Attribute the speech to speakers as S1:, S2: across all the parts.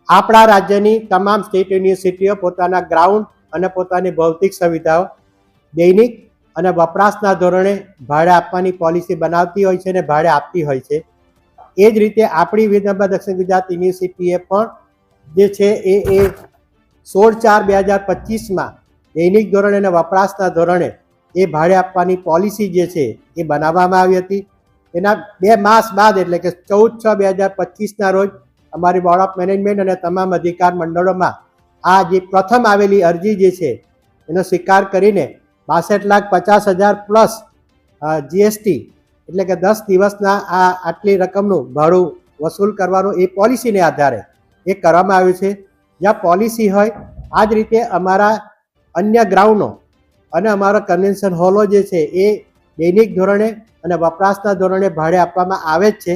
S1: આપણા રાજ્યની તમામ સ્ટેટ યુનિવર્સિટીઓ પોતાના ગ્રાઉન્ડ અને પોતાની ભૌતિક સુવિધાઓ દૈનિક અને વપરાશના ધોરણે ભાડે આપવાની પોલિસી બનાવતી હોય છે અને ભાડે આપતી હોય છે. એ જ રીતે આપણી વિધાનસભા દક્ષિણ ગુજરાત યુનિવર્સિટીએ પણ જે છે એ 16/4/2025 દૈનિક ધોરણે અને વપરાશના ધોરણે એ ભાડે આપવાની પોલિસી જે છે એ બનાવવામાં આવી હતી. એના 2 માસ બાદ એટલે કે 14/6/2025 રોજ અમારી બોર્ડ ઓફ મેનેજમેન્ટ અને તમામ અધિકાર મંડળોમાં આ જે પ્રથમ આવેલી અરજી જે છે એનો સ્વીકાર કરીને 62,50,000 પ્લસ જીએસટી એટલે કે 10 દિવસના આ આટલી રકમનું ભાડું વસૂલ કરવાનું એ પોલિસીને આધારે એ કરવામાં આવ્યું છે. જ્યાં પોલિસી હોય આ જ રીતે અમારા અન્ય ગ્રાઉન્ડો અને અમારા કન્વેન્શન હોલો જે છે એ દૈનિક ધોરણે અને વપરાશના ધોરણે ભાડે આપવામાં આવે જ છે.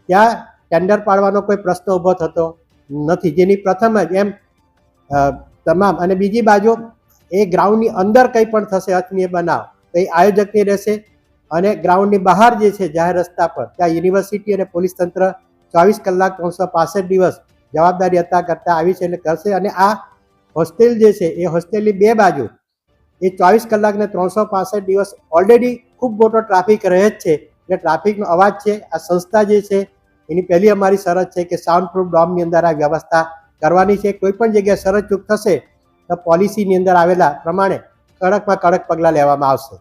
S1: ત્યાં ટેન્ડર પાડવાનો કોઈ પ્રશ્ન ઊભો થતો નથી, જેની પ્રથમ જ એમ તમામ. અને બીજી બાજુ એ ગ્રાઉન્ડની અંદર કંઈ પણ થશે અનિચ્છનીય બનાવ તો એ આયોજકની રહેશે અને ગ્રાઉન્ડની બહાર જે છે જાહેર રસ્તા પર ત્યાં યુનિવર્સિટી અને પોલીસ તંત્ર 24 કલાક 365 દિવસ જવાબદારી અદા કરતા આવી છે એટલે કરશે. અને આ હોસ્ટેલ જે છે એ હોસ્ટેલની 2 બાજુ એ 24 કલાક ને 365 દિવસ ઓલરેડી ખૂબ મોટો ટ્રાફિક રહે જ છે એટલે ટ્રાફિકનો અવાજ છે. આ સંસ્થા જે છે એની પહેલી અમારી શરત છે કે સાઉન્ડ પ્રૂફ ડોમની અંદર આ વ્યવસ્થા કરવાની છે. કોઈ પણ જગ્યાએ શરત ચૂક થશે તો પોલિસીની અંદર આવેલા પ્રમાણે કડકમાં કડક પગલાં લેવામાં આવશે.